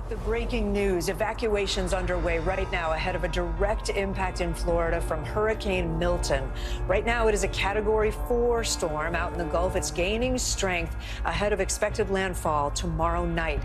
The breaking news, evacuations underway right now ahead of a direct impact in Florida from Hurricane Milton. Right now, it is a Category 4 storm out in the Gulf. It's gaining strength ahead of expected landfall tomorrow night.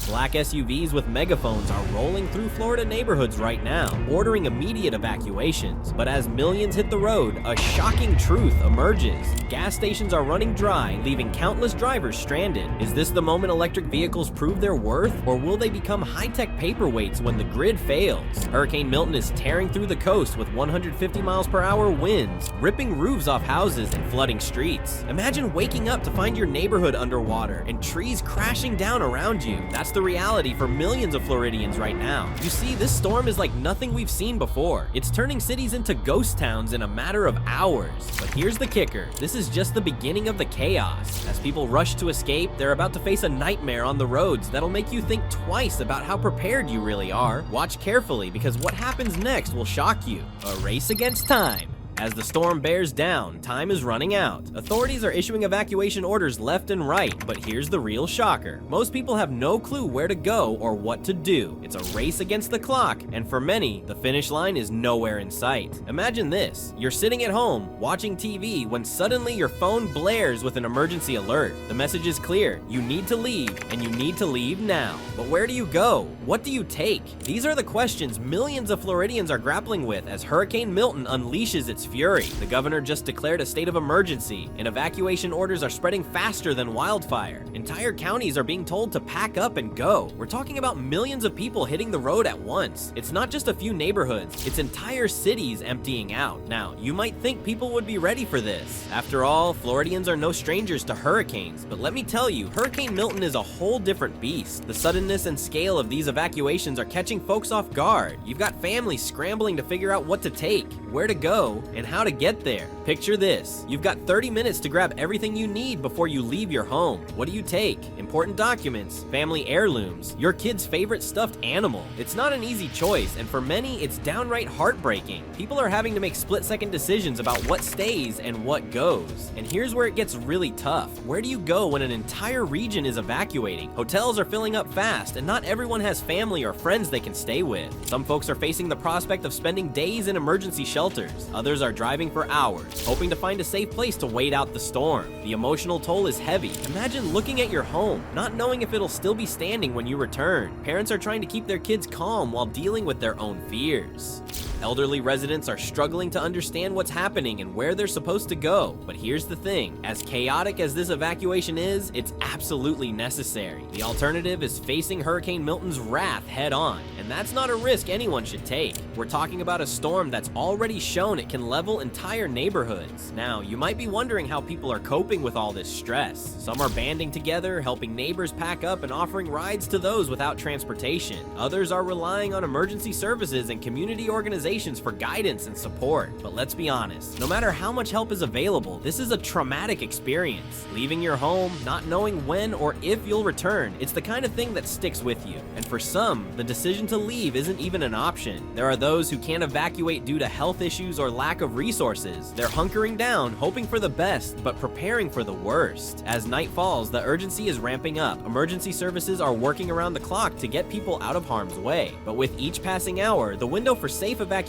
Black SUVs with megaphones are rolling through Florida neighborhoods right now, ordering immediate evacuations. But as millions hit the road, a shocking truth emerges. Gas stations are running dry, leaving countless drivers stranded. Is this the moment electric vehicles prove their worth, or will they become high-tech paperweights when the grid fails? Hurricane Milton is tearing through the coast with 150 miles per hour winds, ripping roofs off houses and flooding streets. Imagine waking up to find your neighborhood underwater and trees crashing down around you. That's the reality for millions of Floridians right now. You see, this storm is like nothing we've seen before. It's turning cities into ghost towns in a matter of hours. But here's the kicker. This is just the beginning of the chaos. As people rush to escape, they're about to face a nightmare on the roads that'll make you think twice about how prepared you really are. Watch carefully, because what happens next will shock you. A race against time. As the storm bears down, time is running out. Authorities are issuing evacuation orders left and right, but here's the real shocker. Most people have no clue where to go or what to do. It's a race against the clock, and for many, the finish line is nowhere in sight. Imagine this. You're sitting at home, watching TV, when suddenly your phone blares with an emergency alert. The message is clear. You need to leave, and you need to leave now. But where do you go? What do you take? These are the questions millions of Floridians are grappling with as Hurricane Milton unleashes its fury. The governor just declared a state of emergency, and evacuation orders are spreading faster than wildfire. Entire counties are being told to pack up and go. We're talking about millions of people hitting the road at once. It's not just a few neighborhoods, it's entire cities emptying out. Now, you might think people would be ready for this. After all, Floridians are no strangers to hurricanes, but let me tell you, Hurricane Milton is a whole different beast. The suddenness and scale of these evacuations are catching folks off guard. You've got families scrambling to figure out what to take, where to go, and how to get there. Picture this. You've got 30 minutes to grab everything you need before you leave your home. What do you take? Important documents, family heirlooms, your kid's favorite stuffed animal. It's not an easy choice, and for many, it's downright heartbreaking. People are having to make split-second decisions about what stays and what goes. And here's where it gets really tough. Where do you go when an entire region is evacuating? Hotels are filling up fast, and not everyone has family or friends they can stay with. Some folks are facing the prospect of spending days in emergency shelters. Others are driving for hours, hoping to find a safe place to wait out the storm. The emotional toll is heavy. Imagine looking at your home, not knowing if it'll still be standing when you return. Parents are trying to keep their kids calm while dealing with their own fears. Elderly residents are struggling to understand what's happening and where they're supposed to go. But here's the thing, as chaotic as this evacuation is, it's absolutely necessary. The alternative is facing Hurricane Milton's wrath head on, and that's not a risk anyone should take. We're talking about a storm that's already shown it can level entire neighborhoods. Now, you might be wondering how people are coping with all this stress. Some are banding together, helping neighbors pack up and offering rides to those without transportation. Others are relying on emergency services and community organizations for guidance and support. But let's be honest, no matter how much help is available, this is a traumatic experience. Leaving your home, not knowing when or if you'll return, it's the kind of thing that sticks with you. And for some, the decision to leave isn't even an option. There are those who can't evacuate due to health issues or lack of resources. They're hunkering down, hoping for the best, but preparing for the worst. As night falls, the urgency is ramping up. Emergency services are working around the clock to get people out of harm's way. But with each passing hour, the window for safe evacuation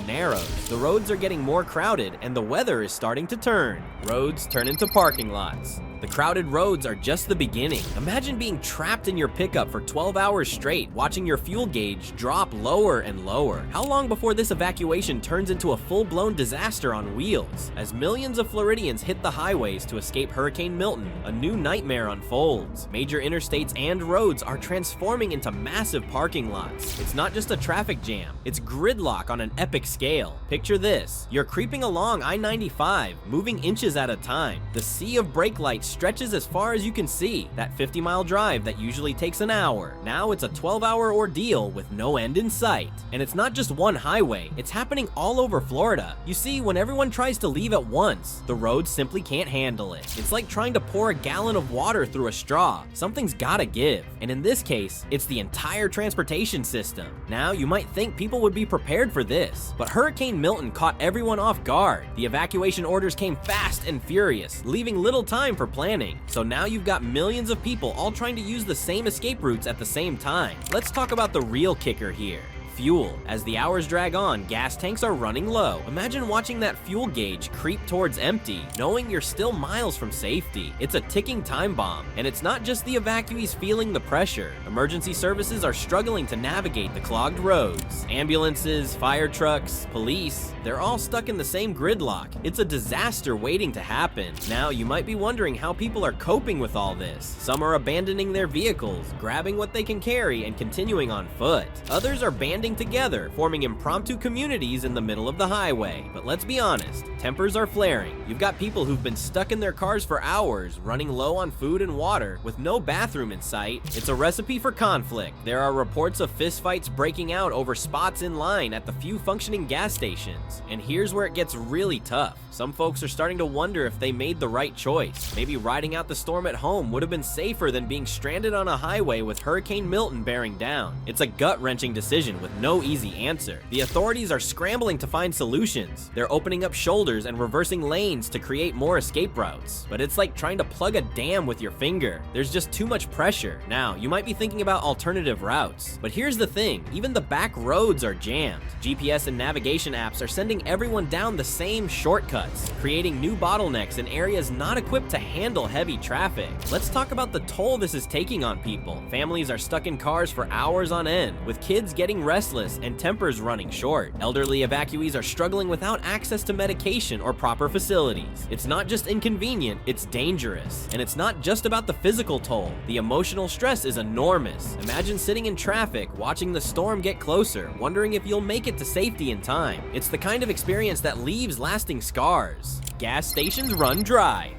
narrows. The roads are getting more crowded, and the weather is starting to turn. Roads turn into parking lots. The crowded roads are just the beginning. Imagine being trapped in your pickup for 12 hours straight, watching your fuel gauge drop lower and lower. How long before this evacuation turns into a full-blown disaster on wheels? As millions of Floridians hit the highways to escape Hurricane Milton, a new nightmare unfolds. Major interstates and roads are transforming into massive parking lots. It's not just a traffic jam, it's gridlock on an epic scale. Picture this. You're creeping along I-95, moving inches at a time. The sea of brake lights stretches as far as you can see. That 50-mile drive that usually takes an hour. Now it's a 12-hour ordeal with no end in sight. And it's not just one highway, it's happening all over Florida. You see, when everyone tries to leave at once, the roads simply can't handle it. It's like trying to pour a gallon of water through a straw. Something's gotta give. And in this case, it's the entire transportation system. Now, you might think people would be prepared for this, but Hurricane Milton caught everyone off guard. The evacuation orders came fast and furious, leaving little time for planning. planning. So now you've got millions of people all trying to use the same escape routes at the same time. Let's talk about the real kicker here. Fuel. As the hours drag on, gas tanks are running low. Imagine watching that fuel gauge creep towards empty, knowing you're still miles from safety. It's a ticking time bomb, and it's not just the evacuees feeling the pressure. Emergency services are struggling to navigate the clogged roads. Ambulances, fire trucks, police, they're all stuck in the same gridlock. It's a disaster waiting to happen. Now, you might be wondering how people are coping with all this. Some are abandoning their vehicles, grabbing what they can carry, and continuing on foot. Others are banding together, forming impromptu communities in the middle of the highway. But let's be honest, tempers are flaring. You've got people who've been stuck in their cars for hours, running low on food and water, with no bathroom in sight. It's a recipe for conflict. There are reports of fistfights breaking out over spots in line at the few functioning gas stations. And here's where it gets really tough. Some folks are starting to wonder if they made the right choice. Maybe riding out the storm at home would have been safer than being stranded on a highway with Hurricane Milton bearing down. It's a gut-wrenching decision with no easy answer. The authorities are scrambling to find solutions. They're opening up shoulders and reversing lanes to create more escape routes. But it's like trying to plug a dam with your finger. There's just too much pressure. Now, you might be thinking about alternative routes. But here's the thing, even the back roads are jammed. GPS and navigation apps are sending everyone down the same shortcuts, creating new bottlenecks in areas not equipped to handle heavy traffic. Let's talk about the toll this is taking on people. Families are stuck in cars for hours on end, with kids getting restless and tempers running short. Elderly evacuees are struggling without access to medication or proper facilities. It's not just inconvenient, it's dangerous. And it's not just about the physical toll. The emotional stress is enormous. Imagine sitting in traffic, watching the storm get closer, wondering if you'll make it to safety in time. It's the kind of experience that leaves lasting scars. Gas stations run dry.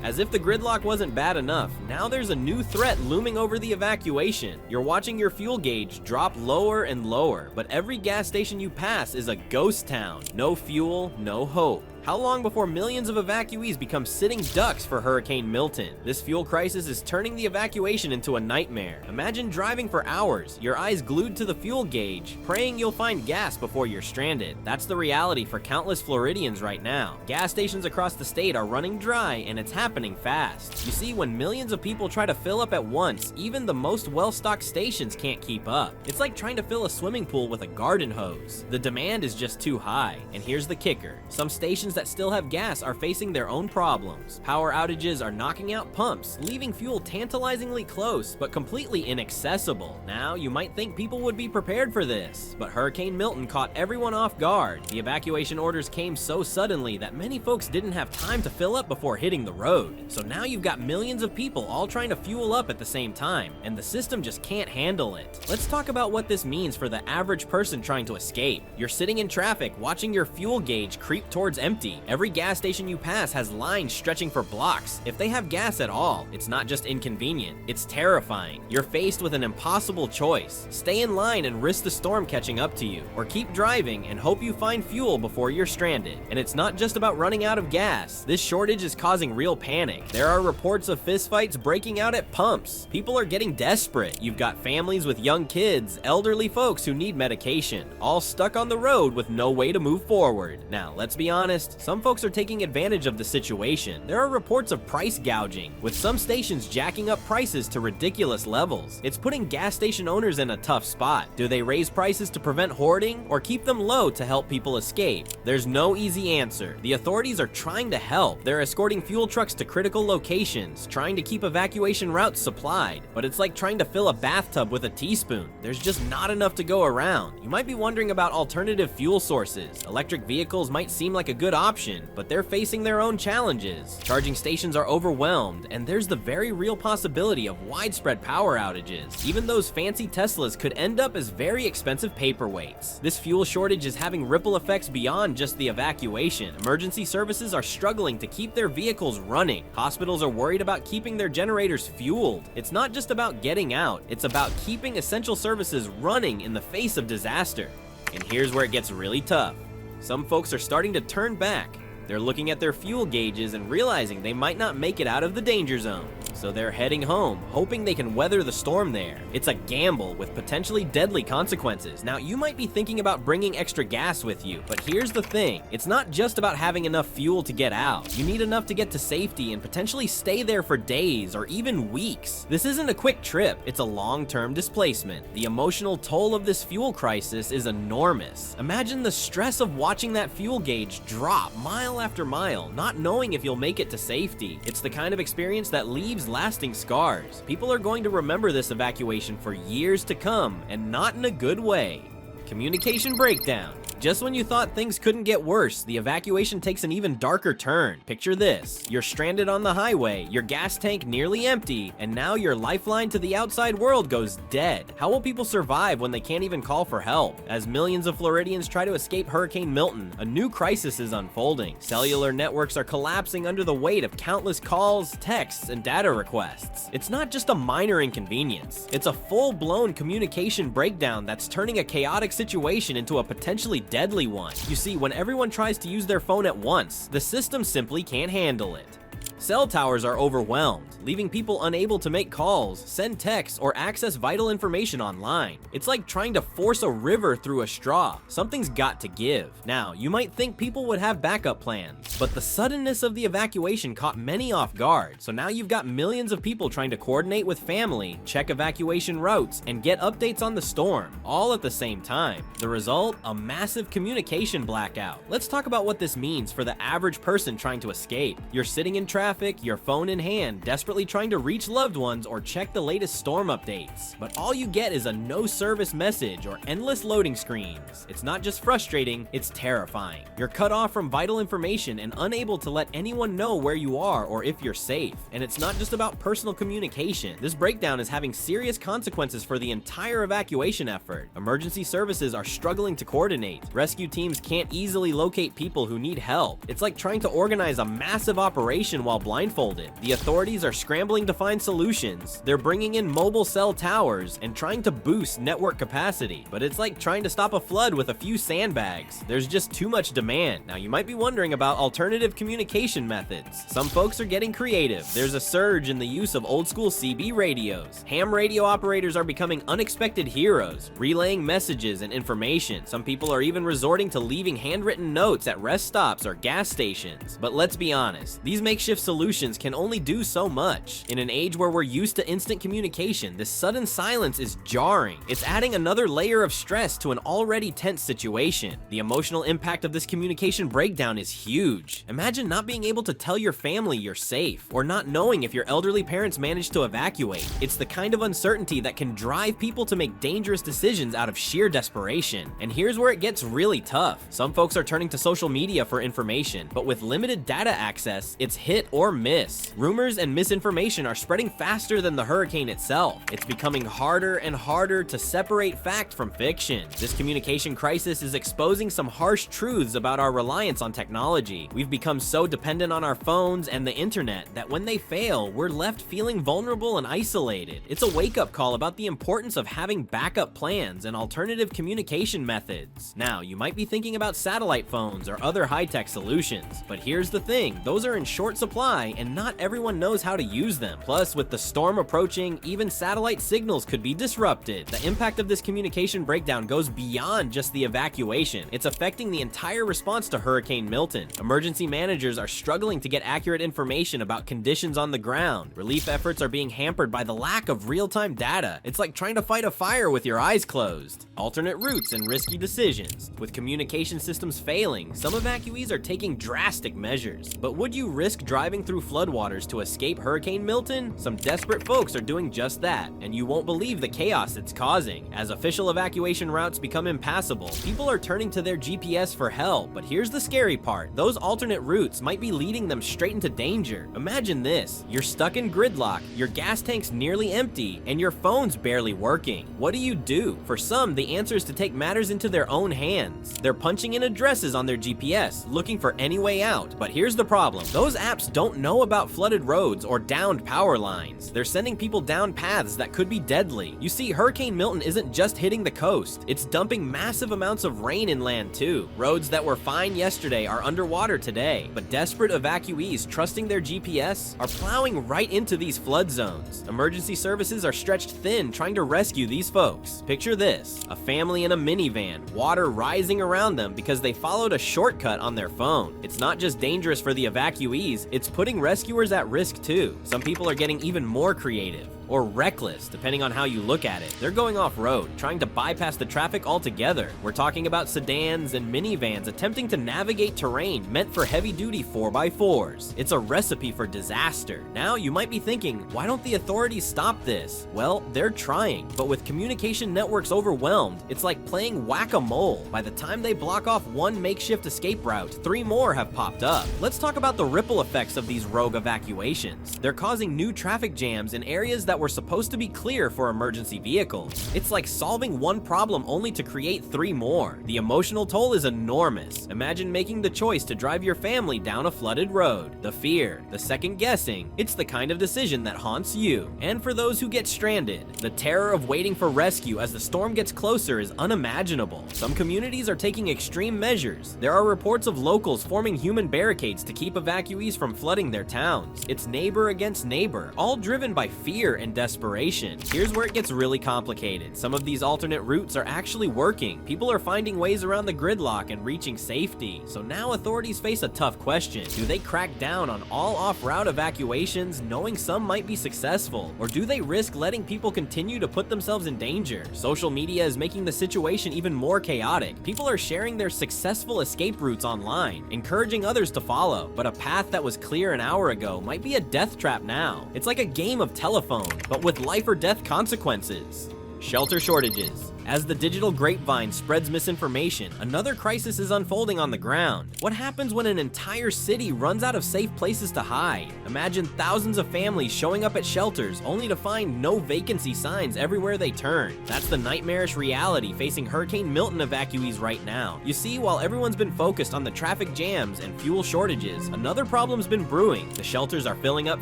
As if the gridlock wasn't bad enough, now there's a new threat looming over the evacuation. You're watching your fuel gauge drop lower and lower, but every gas station you pass is a ghost town. No fuel, no hope. How long before millions of evacuees become sitting ducks for Hurricane Milton? This fuel crisis is turning the evacuation into a nightmare. Imagine driving for hours, your eyes glued to the fuel gauge, praying you'll find gas before you're stranded. That's the reality for countless Floridians right now. Gas stations across the state are running dry, and it's happening fast. You see, when millions of people try to fill up at once, even the most well-stocked stations can't keep up. It's like trying to fill a swimming pool with a garden hose. The demand is just too high. And here's the kicker. Some stations that still have gas are facing their own problems. Power outages are knocking out pumps, leaving fuel tantalizingly close, but completely inaccessible. Now, you might think people would be prepared for this, but Hurricane Milton caught everyone off guard. The evacuation orders came so suddenly that many folks didn't have time to fill up before hitting the road. So now you've got millions of people all trying to fuel up at the same time, and the system just can't handle it. Let's talk about what this means for the average person trying to escape. You're sitting in traffic, watching your fuel gauge creep towards empty. Every gas station you pass has lines stretching for blocks. If they have gas at all, it's not just inconvenient, it's terrifying. You're faced with an impossible choice. Stay in line and risk the storm catching up to you, or keep driving and hope you find fuel before you're stranded. And it's not just about running out of gas. This shortage is causing real panic. There are reports of fistfights breaking out at pumps. People are getting desperate. You've got families with young kids, elderly folks who need medication, all stuck on the road with no way to move forward. Now, let's be honest, some folks are taking advantage of the situation. There are reports of price gouging, with some stations jacking up prices to ridiculous levels. It's putting gas station owners in a tough spot. Do they raise prices to prevent hoarding, or keep them low to help people escape? There's no easy answer. The authorities are trying to help. They're escorting fuel trucks to critical locations, trying to keep evacuation routes supplied. But it's like trying to fill a bathtub with a teaspoon. There's just not enough to go around. You might be wondering about alternative fuel sources. Electric vehicles might seem like a good option, but they're facing their own challenges. Charging stations are overwhelmed, and there's the very real possibility of widespread power outages. Even those fancy Teslas could end up as very expensive paperweights. This fuel shortage is having ripple effects beyond just the evacuation. Emergency services are struggling to keep their vehicles running. Hospitals are worried about keeping their generators fueled. It's not just about getting out, it's about keeping essential services running in the face of disaster. And here's where it gets really tough. Some folks are starting to turn back. They're looking at their fuel gauges and realizing they might not make it out of the danger zone. so they're heading home, hoping they can weather the storm there. It's a gamble with potentially deadly consequences. Now, you might be thinking about bringing extra gas with you, but here's the thing. It's not just about having enough fuel to get out. You need enough to get to safety and potentially stay there for days or even weeks. This isn't a quick trip, it's a long-term displacement. The emotional toll of this fuel crisis is enormous. Imagine the stress of watching that fuel gauge drop mile after mile, not knowing if you'll make it to safety. It's the kind of experience that leaves lasting scars. People are going to remember this evacuation for years to come, and not in a good way. Communication breakdown. Just when you thought things couldn't get worse, the evacuation takes an even darker turn. Picture this. You're stranded on the highway, your gas tank nearly empty, and now your lifeline to the outside world goes dead. How will people survive when they can't even call for help? As millions of Floridians try to escape Hurricane Milton, a new crisis is unfolding. Cellular networks are collapsing under the weight of countless calls, texts, and data requests. It's not just a minor inconvenience. It's a full-blown communication breakdown that's turning a chaotic situation into a potentially deadly one. You see, when everyone tries to use their phone at once, the system simply can't handle it. Cell towers are overwhelmed, leaving people unable to make calls, send texts, or access vital information online. It's like trying to force a river through a straw. Something's got to give. Now, you might think people would have backup plans, but the suddenness of the evacuation caught many off guard. So now you've got millions of people trying to coordinate with family, check evacuation routes, and get updates on the storm, all at the same time. The result? A massive communication blackout. Let's talk about what this means for the average person trying to escape. You're sitting in traffic, your phone in hand, desperately trying to reach loved ones or check the latest storm updates. But all you get is a no service message or endless loading screens. It's not just frustrating, it's terrifying. You're cut off from vital information and unable to let anyone know where you are or if you're safe. And it's not just about personal communication. This breakdown is having serious consequences for the entire evacuation effort. Emergency services are struggling to coordinate. Rescue teams can't easily locate people who need help. It's like trying to organize a massive operation while blindfolded. The authorities are scrambling to find solutions. They're bringing in mobile cell towers and trying to boost network capacity. But it's like trying to stop a flood with a few sandbags. There's just too much demand. Now, you might be wondering about alternative communication methods. Some folks are getting creative. There's a surge in the use of old school CB radios. Ham radio operators are becoming unexpected heroes, relaying messages and information. Some people are even resorting to leaving handwritten notes at rest stops or gas stations. But let's be honest, these makeshift solutions can only do so much. In an age where we're used to instant communication, this sudden silence is jarring. It's adding another layer of stress to an already tense situation. The emotional impact of this communication breakdown is huge. Imagine not being able to tell your family you're safe, or not knowing if your elderly parents managed to evacuate. It's the kind of uncertainty that can drive people to make dangerous decisions out of sheer desperation. And here's where it gets really tough. Some folks are turning to social media for information, but with limited data access, it's hit or miss. Rumors and misinformation are spreading faster than the hurricane itself. It's becoming harder and harder to separate fact from fiction. This communication crisis is exposing some harsh truths about our reliance on technology. We've become so dependent on our phones and the internet that when they fail, we're left feeling vulnerable and isolated. It's a wake-up call about the importance of having backup plans and alternative communication methods. Now, you might be thinking about satellite phones or other high-tech solutions, but here's the thing, those are in short supply and not everyone knows how to use them. Plus, with the storm approaching, even satellite signals could be disrupted. The impact of this communication breakdown goes beyond just the evacuation. It's affecting the entire response to Hurricane Milton. Emergency managers are struggling to get accurate information about conditions on the ground. Relief efforts are being hampered by the lack of real-time data. It's like trying to fight a fire with your eyes closed. Alternate routes and risky decisions. With communication systems failing, some evacuees are taking drastic measures. But would you risk driving through floodwaters to escape Hurricane Milton? Some desperate folks are doing just that, and you won't believe the chaos it's causing. As official evacuation routes become impassable, people are turning to their GPS for help. But here's the scary part. Those alternate routes might be leading them straight into danger. Imagine this. You're stuck in gridlock, your gas tank's nearly empty, and your phone's barely working. What do you do? For some, the answer is to take matters into their own hands. They're punching in addresses on their GPS, looking for any way out. But here's the problem. Those apps don't don't know about flooded roads or downed power lines. They're sending people down paths that could be deadly. You see, Hurricane Milton isn't just hitting the coast, it's dumping massive amounts of rain inland too. Roads that were fine yesterday are underwater today, but desperate evacuees trusting their GPS are plowing right into these flood zones. Emergency services are stretched thin trying to rescue these folks. Picture this, a family in a minivan, water rising around them because they followed a shortcut on their phone. It's not just dangerous for the evacuees, it's putting rescuers at risk too. Some people are getting even more creative, or reckless, depending on how you look at it. They're going off-road, trying to bypass the traffic altogether. We're talking about sedans and minivans attempting to navigate terrain meant for heavy-duty 4x4s. It's a recipe for disaster. Now, you might be thinking, why don't the authorities stop this? Well, they're trying, but with communication networks overwhelmed, it's like playing whack-a-mole. By the time they block off one makeshift escape route, 3 more have popped up. Let's talk about the ripple effects of these rogue evacuations. They're causing new traffic jams in areas that were supposed to be clear for emergency vehicles. It's like solving one problem only to create 3 more. The emotional toll is enormous. Imagine making the choice to drive your family down a flooded road. The fear, the second guessing, it's the kind of decision that haunts you. And for those who get stranded, the terror of waiting for rescue as the storm gets closer is unimaginable. Some communities are taking extreme measures. There are reports of locals forming human barricades to keep evacuees from flooding their towns. It's neighbor against neighbor, all driven by fear and desperation. Here's where it gets really complicated. Some of these alternate routes are actually working. People are finding ways around the gridlock and reaching safety. So now authorities face a tough question. Do they crack down on all off-route evacuations, knowing some might be successful? Or do they risk letting people continue to put themselves in danger? Social media is making the situation even more chaotic. People are sharing their successful escape routes online, encouraging others to follow. But a path that was clear an hour ago might be a death trap now. It's like a game of telephone, but with life or death consequences. Shelter shortages. As the digital grapevine spreads misinformation, another crisis is unfolding on the ground. What happens when an entire city runs out of safe places to hide? Imagine thousands of families showing up at shelters only to find no vacancy signs everywhere they turn. That's the nightmarish reality facing Hurricane Milton evacuees right now. You see, while everyone's been focused on the traffic jams and fuel shortages, another problem's been brewing. The shelters are filling up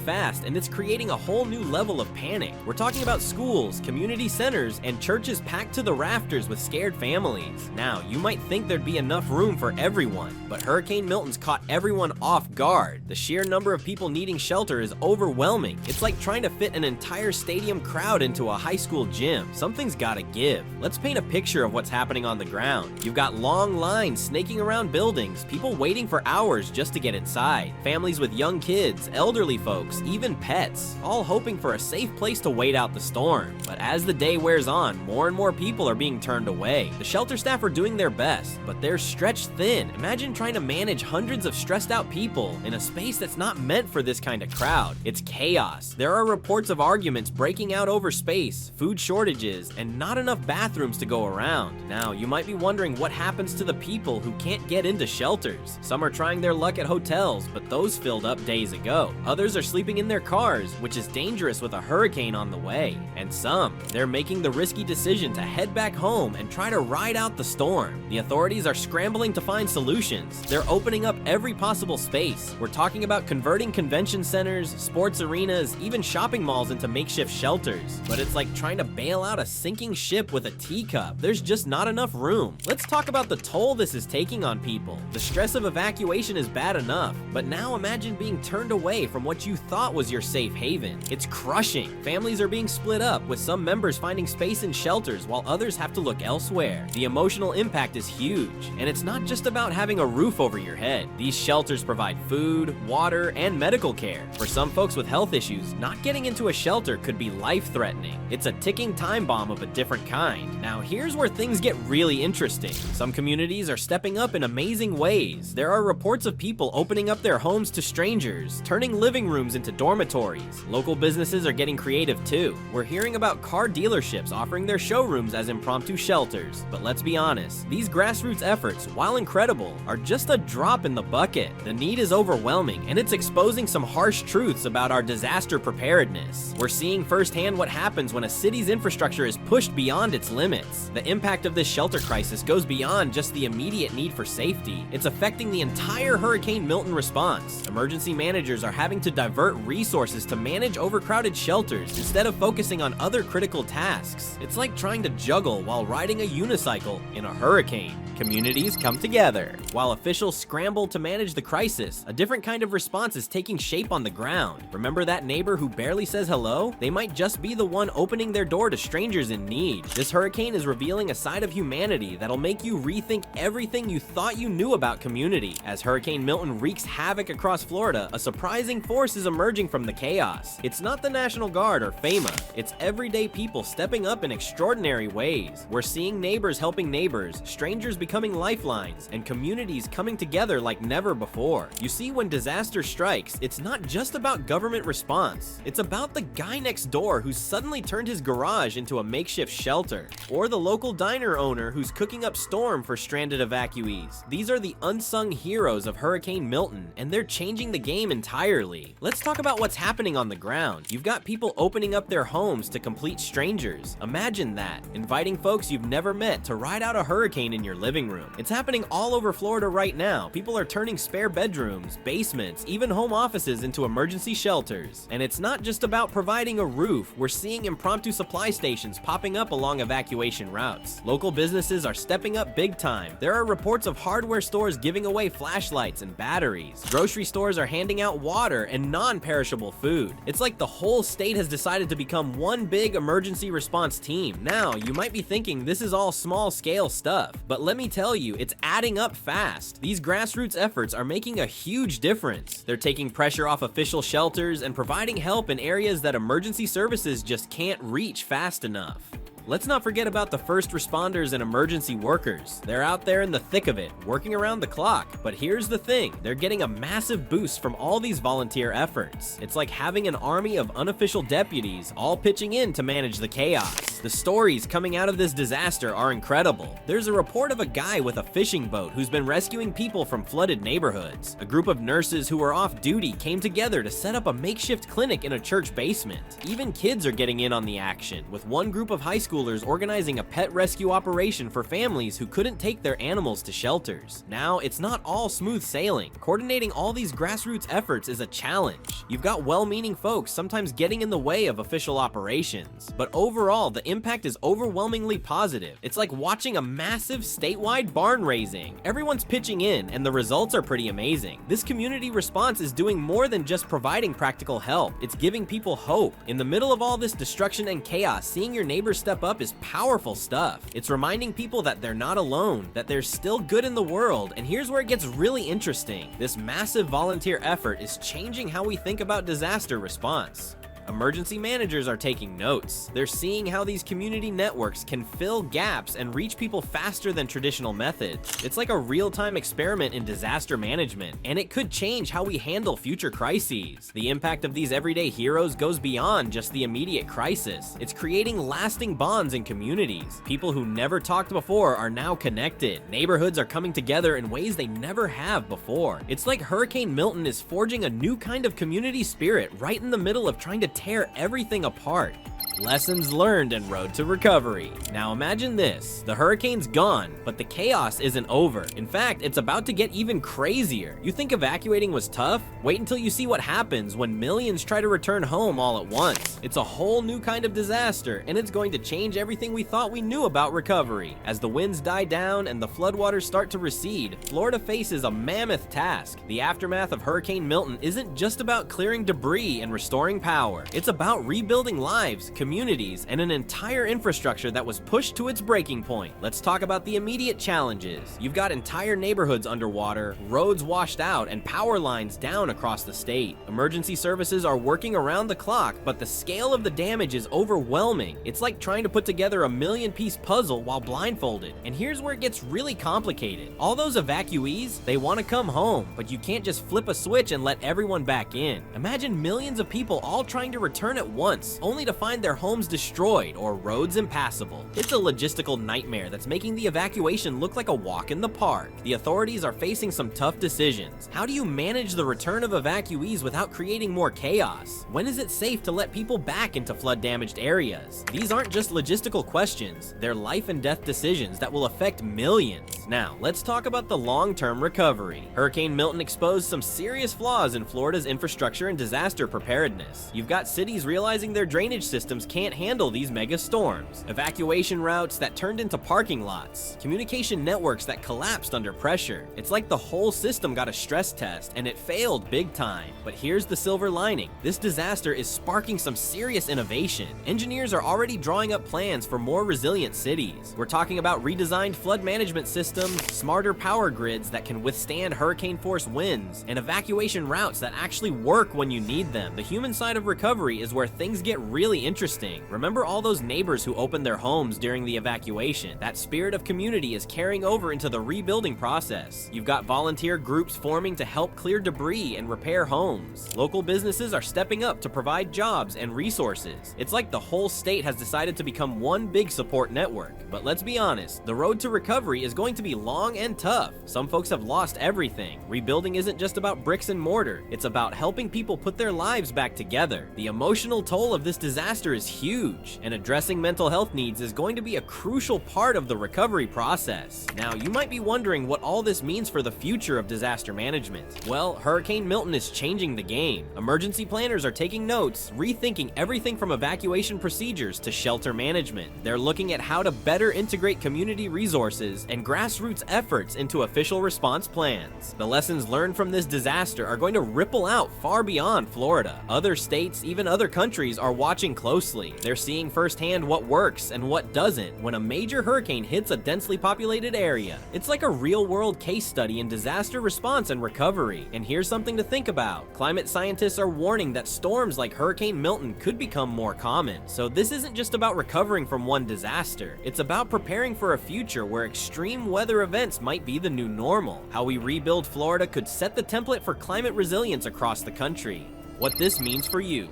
fast, and it's creating a whole new level of panic. We're talking about schools, community centers, and churches packed to the rafters with scared families. Now, you might think there'd be enough room for everyone, but Hurricane Milton's caught everyone off guard. The sheer number of people needing shelter is overwhelming. It's like trying to fit an entire stadium crowd into a high school gym. Something's gotta give. Let's paint a picture of what's happening on the ground. You've got long lines snaking around buildings, people waiting for hours just to get inside, families with young kids, elderly folks, even pets, all hoping for a safe place to wait out the storm. But as the day wears on, more and more people are being turned away. The shelter staff are doing their best, but they're stretched thin. Imagine trying to manage hundreds of stressed out people in a space that's not meant for this kind of crowd. It's chaos. There are reports of arguments breaking out over space, food shortages, and not enough bathrooms to go around. Now, you might be wondering what happens to the people who can't get into shelters. Some are trying their luck at hotels, but those filled up days ago. Others are sleeping in their cars, which is dangerous with a hurricane on the way. And some, they're making the risky decision to head back home and try to ride out the storm. The authorities are scrambling to find solutions. They're opening up every possible space. We're talking about converting convention centers, sports arenas, even shopping malls into makeshift shelters. But it's like trying to bail out a sinking ship with a teacup. There's just not enough room. Let's talk about the toll this is taking on people. The stress of evacuation is bad enough, but now imagine being turned away from what you thought was your safe haven. It's crushing. Families are being split up, with some members finding space in shelters while others have to look elsewhere. The emotional impact is huge, and it's not just about having a roof over your head. These shelters provide food, water, and medical care. For some folks with health issues, not getting into a shelter could be life-threatening. It's a ticking time bomb of a different kind. Now, here's where things get really interesting. Some communities are stepping up in amazing ways. There are reports of people opening up their homes to strangers, turning living rooms into dormitories. Local businesses are getting creative too. We're hearing about car dealerships offering their showrooms as as impromptu shelters. But let's be honest, these grassroots efforts, while incredible, are just a drop in the bucket. The need is overwhelming, and it's exposing some harsh truths about our disaster preparedness. We're seeing firsthand what happens when a city's infrastructure is pushed beyond its limits. The impact of this shelter crisis goes beyond just the immediate need for safety. It's affecting the entire Hurricane Milton response. Emergency managers are having to divert resources to manage overcrowded shelters instead of focusing on other critical tasks. It's like trying to juggle while riding a unicycle in a hurricane. Communities come together. While officials scramble to manage the crisis, a different kind of response is taking shape on the ground. Remember that neighbor who barely says hello? They might just be the one opening their door to strangers in need. This hurricane is revealing a side of humanity that'll make you rethink everything you thought you knew about community. As Hurricane Milton wreaks havoc across Florida, a surprising force is emerging from the chaos. It's not the National Guard or FEMA. It's everyday people stepping up in extraordinary ways. We're seeing neighbors helping neighbors, strangers becoming lifelines, and communities coming together like never before. You see, when disaster strikes, it's not just about government response. It's about the guy next door who's suddenly turned his garage into a makeshift shelter, or the local diner owner who's cooking up storm for stranded evacuees. These are the unsung heroes of Hurricane Milton, and they're changing the game entirely. Let's talk about what's happening on the ground. You've got people opening up their homes to complete strangers. Imagine that, inviting folks you've never met to ride out a hurricane in your living room. It's happening all over Florida right now. People are turning spare bedrooms, basements, even home offices into emergency shelters. And it's not just about providing a roof. We're seeing impromptu supply stations popping up along evacuation routes. Local businesses are stepping up big time. There are reports of hardware stores giving away flashlights and batteries. Grocery stores are handing out water and non-perishable food. It's like the whole state has decided to become one big emergency response team. Now, you might be thinking this is all small-scale stuff, but let me tell you, it's adding up fast. These grassroots efforts are making a huge difference. They're taking pressure off official shelters and providing help in areas that emergency services just can't reach fast enough. Let's not forget about the first responders and emergency workers. They're out there in the thick of it, working around the clock. But here's the thing, they're getting a massive boost from all these volunteer efforts. It's like having an army of unofficial deputies all pitching in to manage the chaos. The stories coming out of this disaster are incredible. There's a report of a guy with a fishing boat who's been rescuing people from flooded neighborhoods. A group of nurses who were off duty came together to set up a makeshift clinic in a church basement. Even kids are getting in on the action, with one group of high schoolers organizing a pet rescue operation for families who couldn't take their animals to shelters. Now, it's not all smooth sailing. Coordinating all these grassroots efforts is a challenge. You've got well-meaning folks sometimes getting in the way of official operations. But overall, the impact is overwhelmingly positive. It's like watching a massive statewide barn raising. Everyone's pitching in, and the results are pretty amazing. This community response is doing more than just providing practical help. It's giving people hope. In the middle of all this destruction and chaos, seeing your neighbors step up is powerful stuff. It's reminding people that they're not alone, that there's still good in the world, and here's where it gets really interesting. This massive volunteer effort is changing how we think about disaster response. Emergency managers are taking notes. They're seeing how these community networks can fill gaps and reach people faster than traditional methods. It's like a real-time experiment in disaster management, and it could change how we handle future crises. The impact of these everyday heroes goes beyond just the immediate crisis. It's creating lasting bonds in communities. People who never talked before are now connected. Neighborhoods are coming together in ways they never have before. It's like Hurricane Milton is forging a new kind of community spirit right in the middle of trying to tear everything apart. Lessons learned and road to recovery. Now imagine this, the hurricane's gone, but the chaos isn't over. In fact, it's about to get even crazier. You think evacuating was tough? Wait until you see what happens when millions try to return home all at once. It's a whole new kind of disaster, and it's going to change everything we thought we knew about recovery. As the winds die down and the floodwaters start to recede, Florida faces a mammoth task. The aftermath of Hurricane Milton isn't just about clearing debris and restoring power. It's about rebuilding lives, communities, and an entire infrastructure that was pushed to its breaking point. Let's talk about the immediate challenges. You've got entire neighborhoods underwater, roads washed out, and power lines down across the state. Emergency services are working around the clock, but the scale of the damage is overwhelming. It's like trying to put together a million-piece puzzle while blindfolded. And here's where it gets really complicated. All those evacuees, they want to come home, but you can't just flip a switch and let everyone back in. Imagine millions of people all trying to return at once, only to find their their homes destroyed or roads impassable. It's a logistical nightmare that's making the evacuation look like a walk in the park. The authorities are facing some tough decisions. How do you manage the return of evacuees without creating more chaos? When is it safe to let people back into flood-damaged areas? These aren't just logistical questions, they're life and death decisions that will affect millions. Now, let's talk about the long-term recovery. Hurricane Milton exposed some serious flaws in Florida's infrastructure and disaster preparedness. You've got cities realizing their drainage systems can't handle these mega storms, evacuation routes that turned into parking lots, communication networks that collapsed under pressure. It's like the whole system got a stress test and it failed big time. But here's the silver lining. This disaster is sparking some serious innovation. Engineers are already drawing up plans for more resilient cities. We're talking about redesigned flood management systems, smarter power grids that can withstand hurricane-force winds, and evacuation routes that actually work when you need them. The human side of recovery is where things get really interesting. Remember all those neighbors who opened their homes during the evacuation? That spirit of community is carrying over into the rebuilding process. You've got volunteer groups forming to help clear debris and repair homes. Local businesses are stepping up to provide jobs and resources. It's like the whole state has decided to become one big support network. But let's be honest, the road to recovery is going to be long and tough. Some folks have lost everything. Rebuilding isn't just about bricks and mortar. It's about helping people put their lives back together. The emotional toll of this disaster is huge, and addressing mental health needs is going to be a crucial part of the recovery process. Now, you might be wondering what all this means for the future of disaster management. Well, Hurricane Milton is changing the game. Emergency planners are taking notes, rethinking everything from evacuation procedures to shelter management. They're looking at how to better integrate community resources and grassroots efforts into official response plans. The lessons learned from this disaster are going to ripple out far beyond Florida. Other states, even other countries, are watching closely. They're seeing firsthand what works and what doesn't when a major hurricane hits a densely populated area. It's like a real-world case study in disaster response and recovery. And here's something to think about. Climate scientists are warning that storms like Hurricane Milton could become more common. So this isn't just about recovering from one disaster. It's about preparing for a future where extreme weather events might be the new normal. How we rebuild Florida could set the template for climate resilience across the country. What this means for you.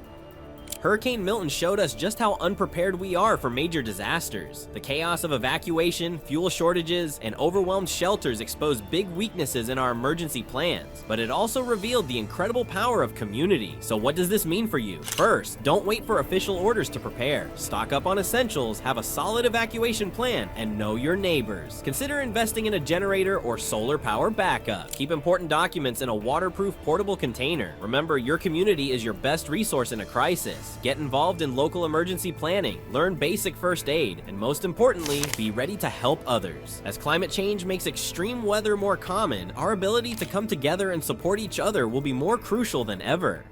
Hurricane Milton showed us just how unprepared we are for major disasters. The chaos of evacuation, fuel shortages, and overwhelmed shelters exposed big weaknesses in our emergency plans, but it also revealed the incredible power of community. So what does this mean for you? First, don't wait for official orders to prepare. Stock up on essentials, have a solid evacuation plan, and know your neighbors. Consider investing in a generator or solar power backup. Keep important documents in a waterproof portable container. Remember, your community is your best resource in a crisis. Get involved in local emergency planning, learn basic first aid, and most importantly, be ready to help others. As climate change makes extreme weather more common, our ability to come together and support each other will be more crucial than ever.